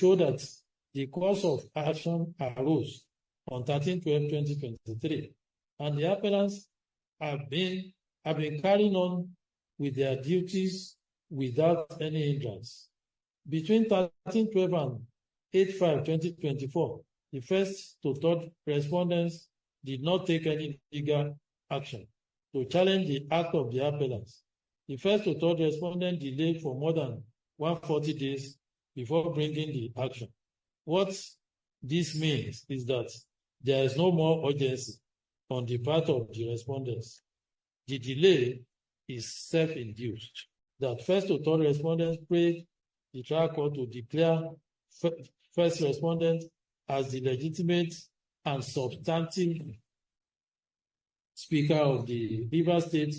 show that the course of action arose on 13/12/2023, and the appellants have been carrying on with their duties without any hindrance. Between 13/12 and 8/5/2024, the first to third respondents did not take any legal action to challenge the act of the appellants. The first to third respondent delayed for more than 140 days before bringing the action. What this means is that there is no more urgency on the part of the respondents. The delay is self-induced. That first to third respondents prayed the trial court to declare first respondent as the legitimate and substantive Speaker of the Rivers State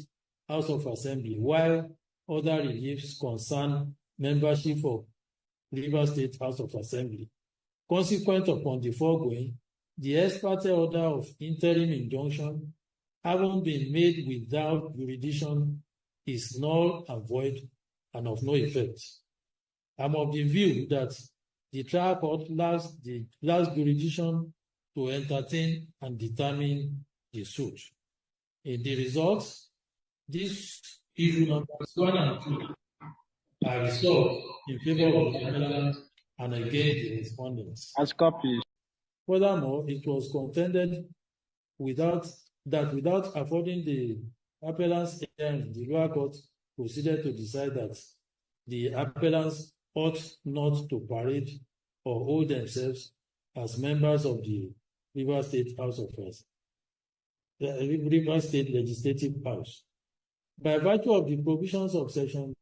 House of Assembly, while other reliefs concern membership of Rivers State House of Assembly. Consequent upon the foregoing, the ex parte order of interim injunction, having been made without jurisdiction, is null and void and of no effect. I'm of the view that the trial court lacks jurisdiction to entertain and determine the suit. In the results, this issue numbers 1 and 2 are resolved in favor of the appellant and against the respondents. As copies. Furthermore, it was contended without affording the appellant's hearing, the lower court proceeded to decide that the appellants ought not to parade or hold themselves as members of the Rivers State House of Assembly, the Rivers State Legislative House. By virtue of the provisions of Section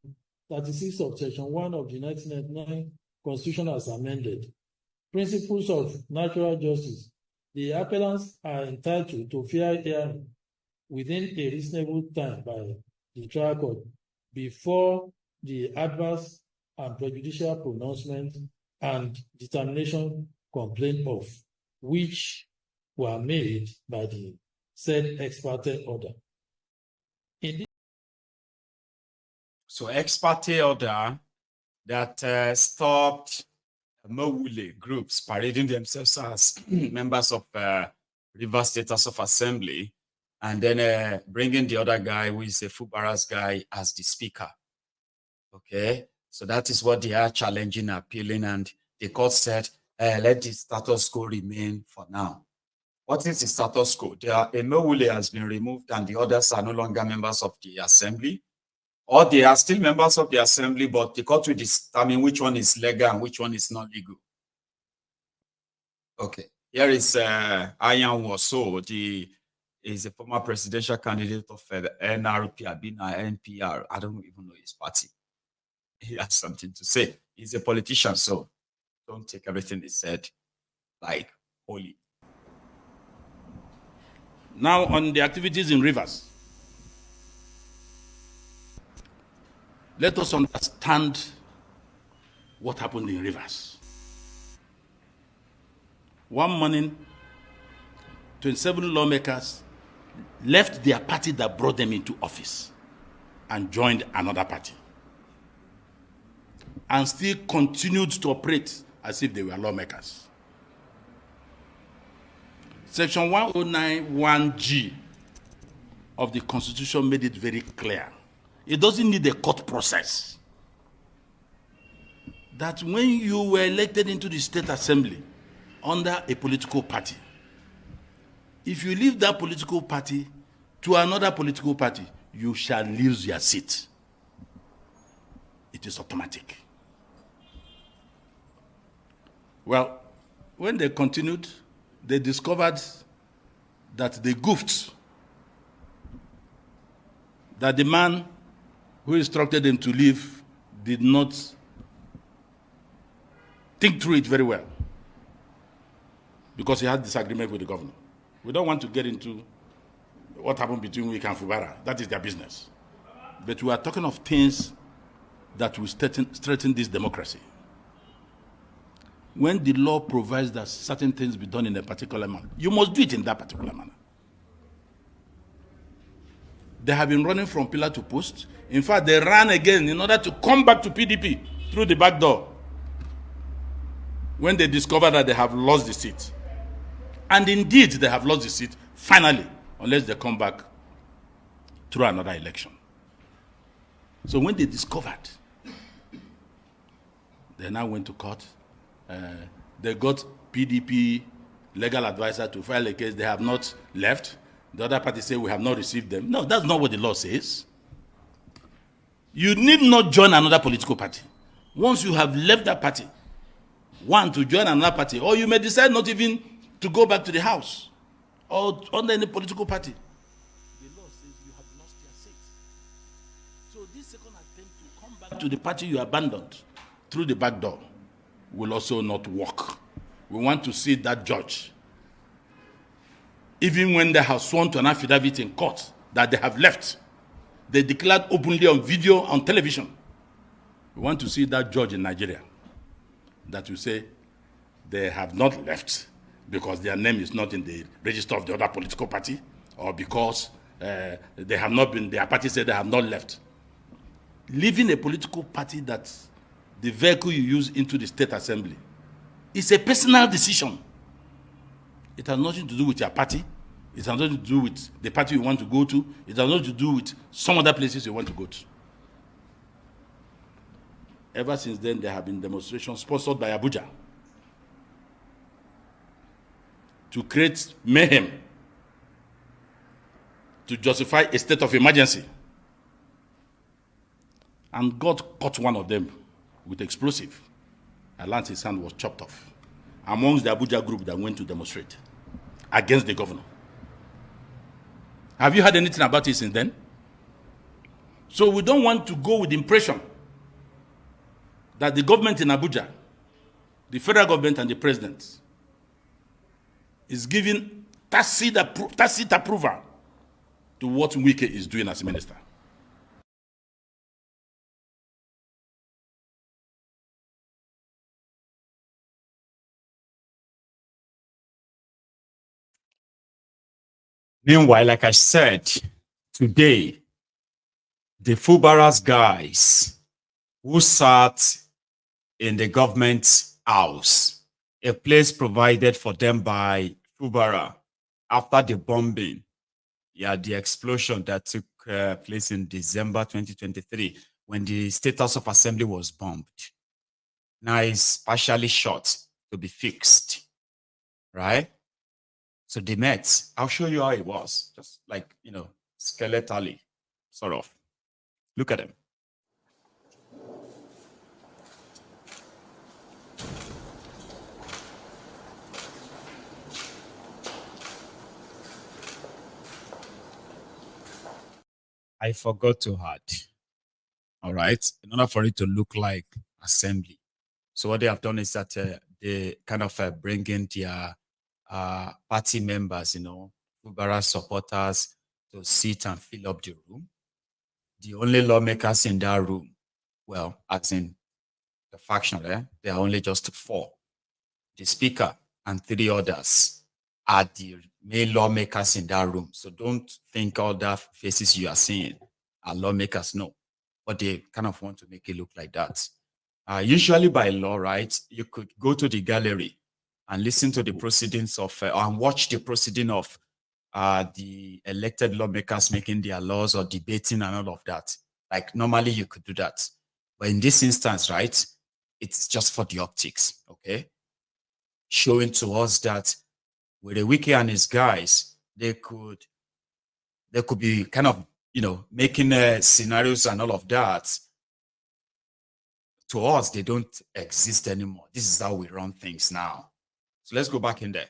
36 of Section 1 of the 1999 Constitution as amended, principles of natural justice, the appellants are entitled to fair hearing within a reasonable time by the trial court before the adverse and prejudicial pronouncement and determination complained of, which were made by the said ex parte order. So ex parte order that stopped Mowule groups parading themselves as members of Rivers State House of Assembly, and then bringing the other guy, who is a Fubara's guy, as the speaker. Okay, so that is what they are challenging, appealing, and the court said, let the status quo remain for now. What is the status quo? Mowule has been removed and the others are no longer members of the assembly, or they are still members of the assembly, but the court will determine which one is legal and which one is not legal. Okay, here is Ayan Waso, is a former presidential candidate of the NRP, Abina, NPR. I don't even know his party. He has something to say. He's a politician, so don't take everything he said like holy. Now on the activities in Rivers. Let us understand what happened in Rivers. One morning, 27 lawmakers left their party that brought them into office and joined another party, and still continued to operate as if they were lawmakers. Section 1091G of the Constitution made it very clear. It doesn't need a court process. That when you were elected into the State Assembly under a political party, if you leave that political party to another political party, you shall lose your seat. It is automatic. Well, when they continued, they discovered that they goofed, that the man who instructed them to leave did not think through it very well, because he had disagreement with the governor. We don't want to get into what happened between Wike and Fubara. That is their business. But we are talking of things that will strengthen this democracy. When the law provides that certain things be done in a particular manner, you must do it in that particular manner. They have been running from pillar to post. In fact, they ran again in order to come back to PDP through the back door. when they discover that they have lost the seat. And indeed, they have lost the seat, finally, unless they come back through another election. So when they discovered, they now went to court. They got PDP legal advisor to file a case. They have not left. The other party say we have not received them. No, that's not what the law says. You need not join another political party. Once you have left that party, one, to join another party, or you may decide not even to go back to the house or under any political party. The law says you have lost your seat. So this second attempt to come back to the party you abandoned through the back door will also not work. We want to see that judge, even when they have sworn to an affidavit in court that they have left, they declared openly on video, on television. We want to see that judge in Nigeria that will say they have not left because their name is not in the register of the other political party, or because they have not been, their party said they have not left. Leaving a political party that the vehicle you use into the state assembly is a personal decision. It has nothing to do with your party. It has nothing to do with the party you want to go to. It has nothing to do with some other places you want to go to. Ever since then, there have been demonstrations sponsored by Abuja to create mayhem, to justify a state of emergency. And God caught one of them with explosive. And his hand was chopped off amongst the Abuja group that went to demonstrate against the governor. Have you heard anything about it since then? So we don't want to go with the impression that the government in Abuja, the federal government and the president, is giving tacit approval to what Wike is doing as a minister. Meanwhile, like I said, today, the Fubara's guys who sat in the government house, a place provided for them by Fubara after the bombing, the explosion that took place in December 2023, when the State House of Assembly was bombed. Now it's partially shot to be fixed, right? So they met. I'll show you how it was, just like, skeletally, sort of. Look at them. I forgot to add, all right, in order for it to look like assembly. So what they have done is that they kind of bring in their party members, Fubara supporters, to sit and fill up the room. The only lawmakers in that room, well, as in the faction, there are only just 4. The speaker and 3 others are the main lawmakers in that room. So don't think all the faces you are seeing are lawmakers, no. But they kind of want to make it look like that. Usually by law, right, you could go to the gallery and listen to the proceedings of, and watch the proceeding of the elected lawmakers making their laws or debating and all of that. Like normally you could do that. But in this instance, right, it's just for the optics, okay? Showing to us that with the Wike and his guys, they could be kind of, making scenarios and all of that. To us, they don't exist anymore. This is how we run things now. So let's go back in there.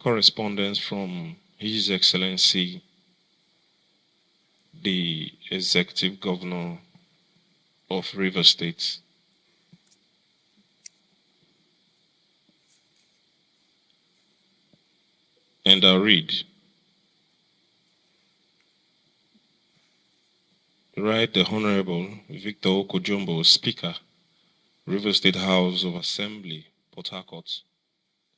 Correspondence from His Excellency, the Executive Governor of Rivers State. And I'll read. Right, the Honorable Victor Okojumbo, Speaker, River State House of Assembly, Port Harcourt,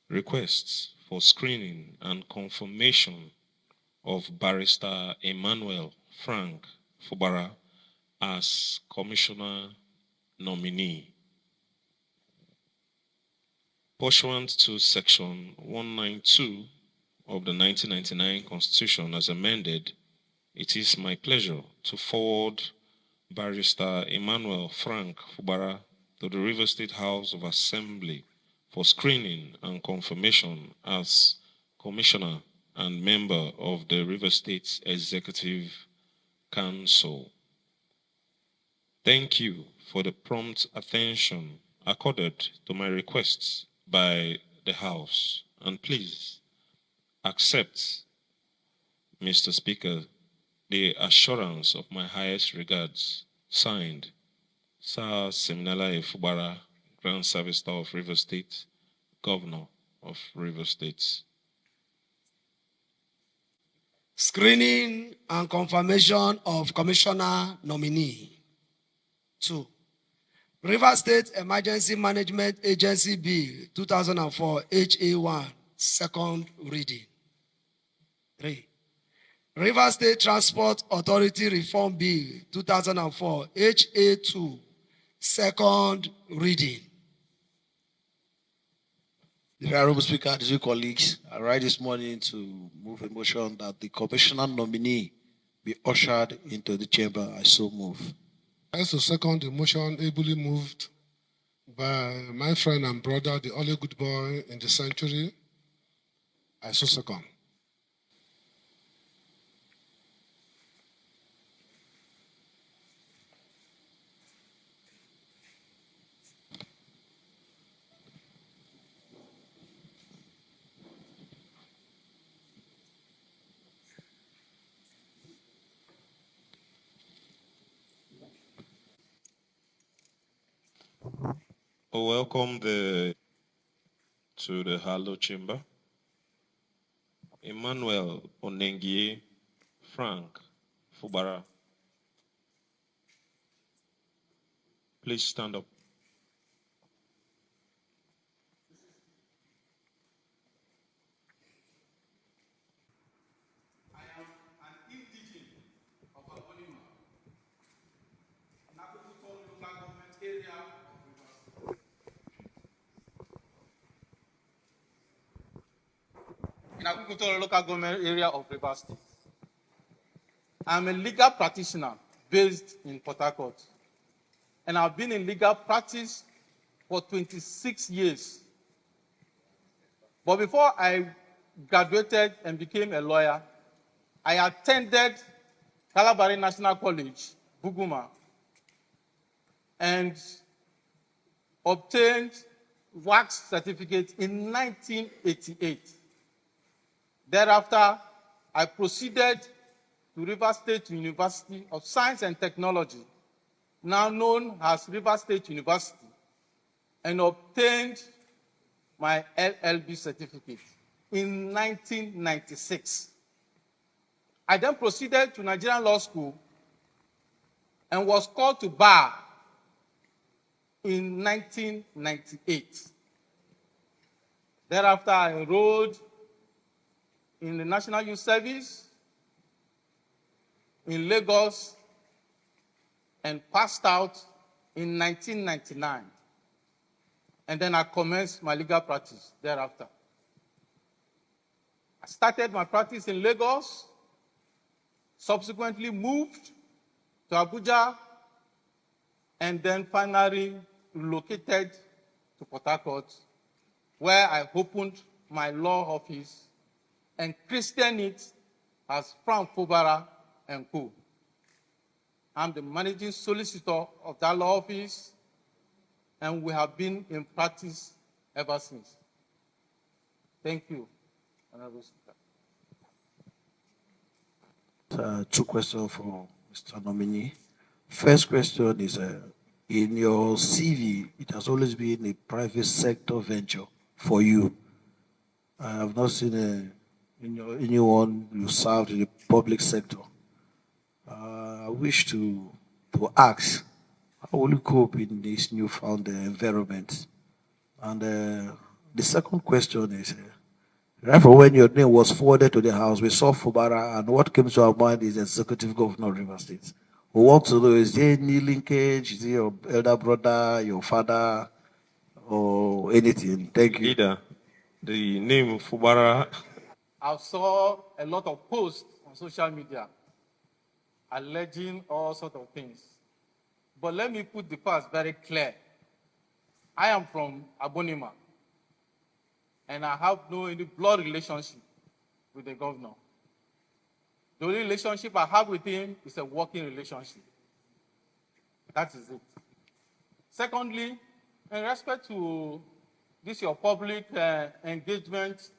requests for screening and confirmation of Barrister Emmanuel Frank Fubara as Commissioner nominee. Pursuant to Section 192 of the 1999 Constitution as amended, it is my pleasure to forward Barrister Emmanuel Frank Fubara to the River State House of Assembly for screening and confirmation as Commissioner and member of the River State Executive Council. Thank you for the prompt attention accorded to my requests by the House, and please accept, Mr. Speaker, the assurance of my highest regards. Signed, Sir Seminala Fubara, Grand Service Star of River State, Governor of River State. Screening and confirmation of Commissioner nominee. 2. River State Emergency Management Agency Bill 2004 HA1, second reading. 3. River State Transport Authority Reform Bill 2004 HA2, second reading. The Honorable Speaker, dear colleagues, I rise this morning to move a motion that the Commissioner nominee be ushered into the chamber. I so move. I also second the motion ably moved by my friend and brother, the only good boy in the century. I so second. Welcome to the Halo Chamber. Emmanuel Onengie Frank Fubara. Please stand up. I am an indigene of Abolima, an agricultural local government area of Rivers. In agricultural local government area of Rivers State. I am a legal practitioner based in Port Harcourt, and I've been in legal practice for 26 years. But before I graduated and became a lawyer, I attended Calabari National College, Buguma, and obtained wax certificate in 1988. Thereafter, I proceeded to River State University of Science and Technology, now known as River State University, and obtained my LLB certificate in 1996. I then proceeded to Nigerian Law School and was called to bar in 1998. Thereafter, I enrolled in the National Youth Service in Lagos and passed out in 1999. And then I commenced my legal practice thereafter. I started my practice in Lagos, subsequently moved to Abuja, and then finally relocated to Port Harcourt, where I opened my law office and christened it as Frank Fubara and Co. I'm the managing solicitor of that law office, and we have been in practice ever since. Thank you, Honorable Speaker. Two questions for Mr. Nominee. First question is, in your CV, it has always been a private sector venture for you. I have not seen anyone you served in the public sector. I wish to ask, how will you cope in this newfound environment? And the second question is, right from when your name was forwarded to the House, we saw Fubara, and what came to our mind is Executive Governor of Rivers State. We want to know, is there any linkage? Is it your elder brother, your father, or anything? Thank you. Leader, the name Fubara. I saw a lot of posts on social media alleging all sorts of things. But let me put the past very clear. I am from Abonima, and I have no any blood relationship with the governor. The only relationship I have with him is a working relationship. That is it. Secondly, in respect to this your public engagement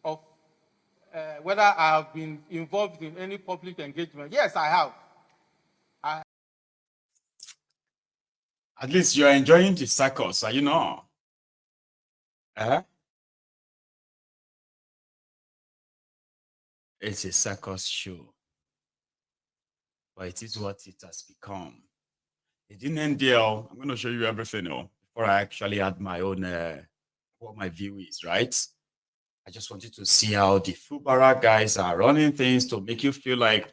of whether I have been involved in any public engagement, yes, I have. At least you're enjoying the circus, are you not? It's a circus show, but it is what it has become. It didn't end there. I'm going to show you everything before I actually add my own, what my view is, right? I just wanted to see how the Fubara guys are running things to make you feel like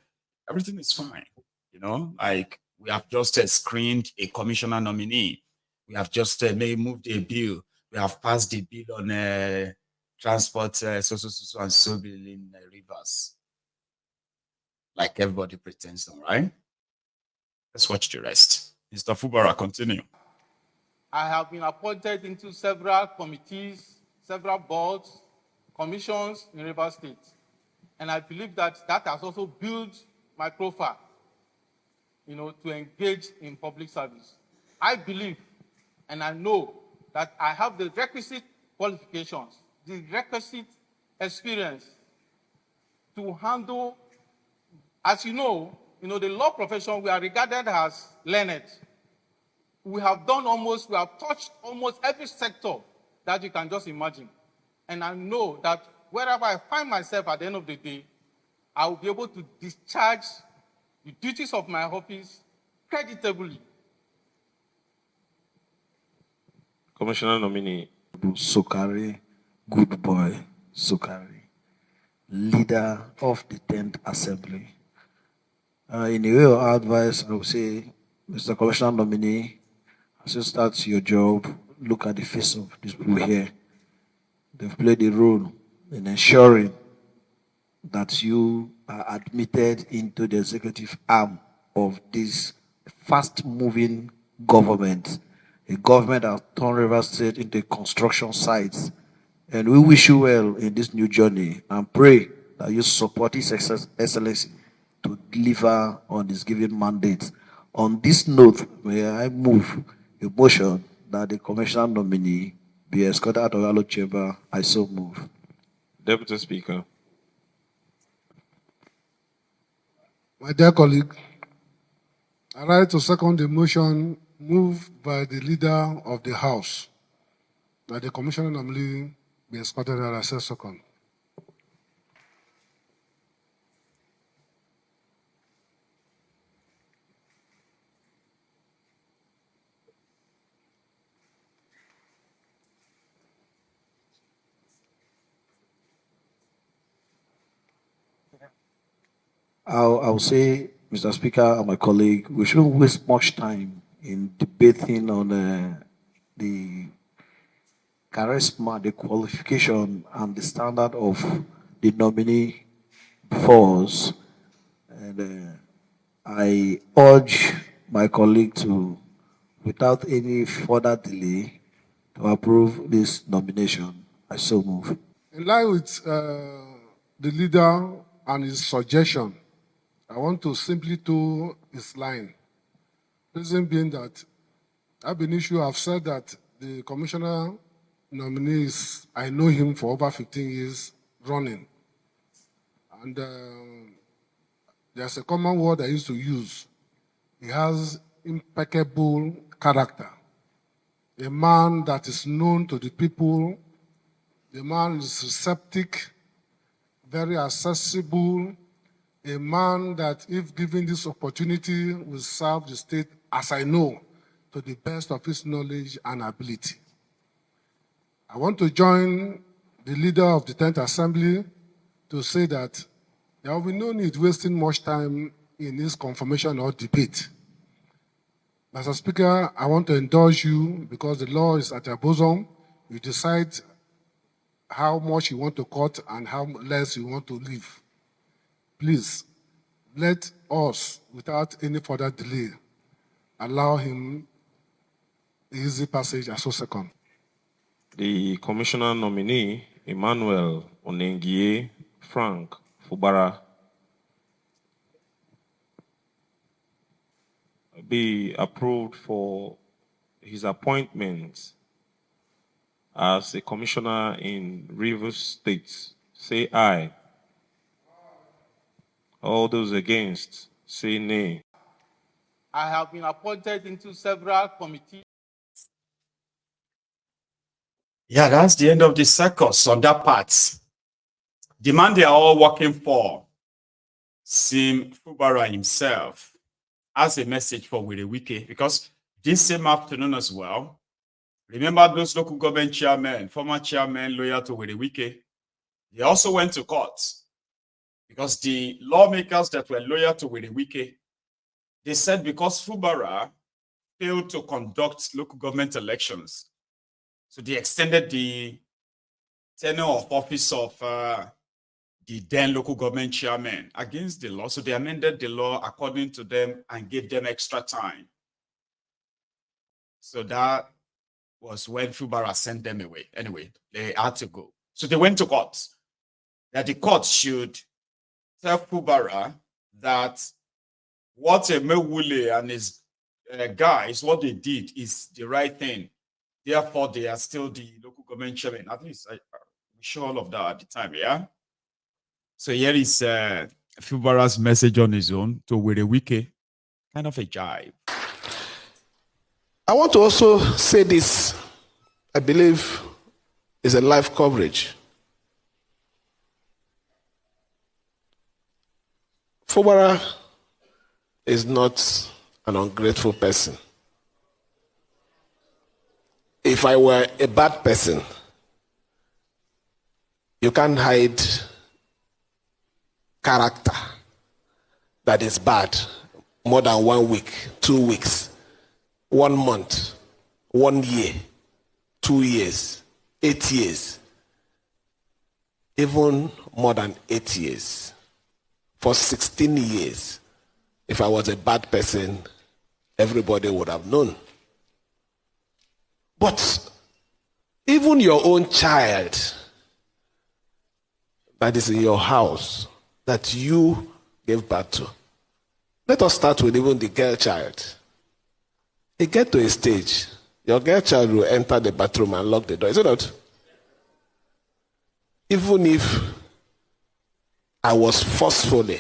everything is fine. You know, like we have just screened a commissioner nominee. We have just moved a bill. We have passed the bill on transport, so bill in Rivers. Like everybody pretends, all right? Let's watch the rest. Mr. Fubara, continue. I have been appointed into several committees, several boards, commissions in Rivers State. And I believe that that has also built my profile, to engage in public service. I believe and I know that I have the requisite qualifications, the requisite experience to handle, as you know, the law profession, we are regarded as learned. We have touched almost every sector that you can just imagine. And I know that wherever I find myself at the end of the day, I will be able to discharge the duties of my office creditably. Commissioner nominee. Sukari, good boy, Sukari, leader of the 10th Assembly. In a way of advice, I would say, Mr. Commissioner nominee, as you start your job, look at the face of these people here. They've played a role in ensuring that you are admitted into the executive arm of this fast-moving government, a government that turned Rivers State into a construction site. And we wish you well in this new journey and pray that you support His Excellency to deliver on his given mandate. On this note, may I move a motion that the commissioner nominee be escorted out of the chamber. I so move. Deputy Speaker. My dear colleague, I write to second the motion moved by the leader of the House that the commissioner nominee be escorted out. I say second. I'll say, Mr. Speaker and my colleague, we shouldn't waste much time in debating on the charisma, the qualification, and the standard of the nominee before us. And I urge my colleague to, without any further delay, to approve this nomination. I so move. In line with the leader and his suggestion, I want to simply do his line. Reason being that I've said that the commissioner nominees, I know him for over 15 years running. And there's a common word I used to use. He has impeccable character. A man that is known to the people. The man is receptive, very accessible, a man that, if given this opportunity, will serve the state, as I know, to the best of his knowledge and ability. I want to join the leader of the 10th Assembly to say that there will be no need wasting much time in this confirmation or debate. Mr. Speaker, I want to indulge you because the law is at your bosom. You decide how much you want to cut and how less you want to leave. Please, let us, without any further delay, allow him the easy passage as so second. The commissioner nominee, Emmanuel Onengie Frank Fubara, be approved for his appointment as a commissioner in Rivers State. Say aye. All those against, say nay. I have been appointed into several committees. Yeah, that's the end of the circus on that part. The man they are all working for, Sim Fubara himself, has a message for Wike, because this same afternoon as well, remember those local government chairmen, former chairmen loyal to Wike, they also went to court because the lawmakers that were loyal to Wike, they said because Fubara failed to conduct local government elections, so they extended the tenure of office of the then local government chairman against the law. So they amended the law according to them and gave them extra time. So that was when Fubara sent them away. Anyway, they had to go. So they went to court. That the court should tell Fubara that what Mewule and his guys, what they did is the right thing. Therefore, they are still the local government chairman. At least we show all of that at the time, yeah? So here is Fubara's message on his own to Wike, kind of a jibe. I want to also say this, I believe, is a live coverage. Fubara is not an ungrateful person. If I were a bad person, you can't hide character that is bad more than 1 week, 2 weeks, 1 month, 1 year, 2 years, 8 years, even more than 8 years. For 16 years, if I was a bad person, everybody would have known. But even your own child that is in your house, that you gave birth to. Let us start with even the girl child. You get to a stage, your girl child will enter the bathroom and lock the door. Is it not? Even if I was forcefully,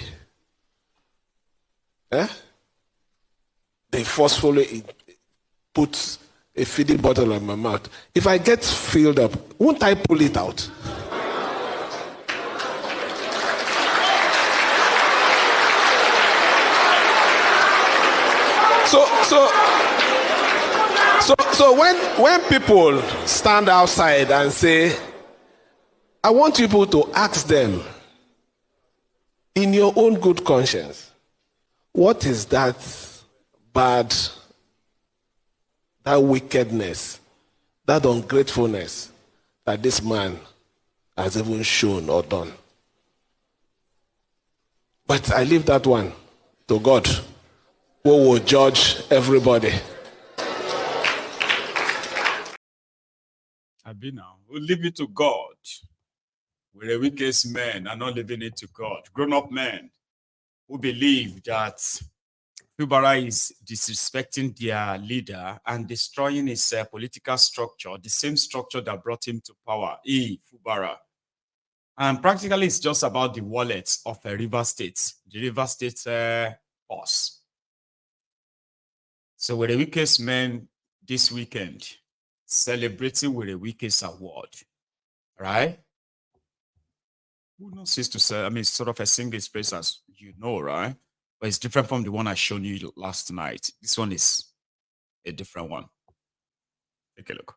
they forcefully put a feeding bottle in my mouth. If I get filled up, won't I pull it out? So when people stand outside and say, I want people to ask them, in your own good conscience, what is that bad, that wickedness, that ungratefulness that this man has even shown or done? But I leave that one to God, who will judge everybody. Abina, we'll leave it to God. We're the weakest men and not leaving it to God. Grown-up men who believe that Fubara is disrespecting their leader and destroying his political structure, the same structure that brought him to power, Fubara. And practically, it's just about the wallet of a River State, the River State boss. So we're the weakest men this weekend, celebrating with the weakest award, right? Who knows to say, I mean, it's sort of a Singlish phrase, as you know, right? But it's different from the one I showed you last night. This one is a different one. Take a look.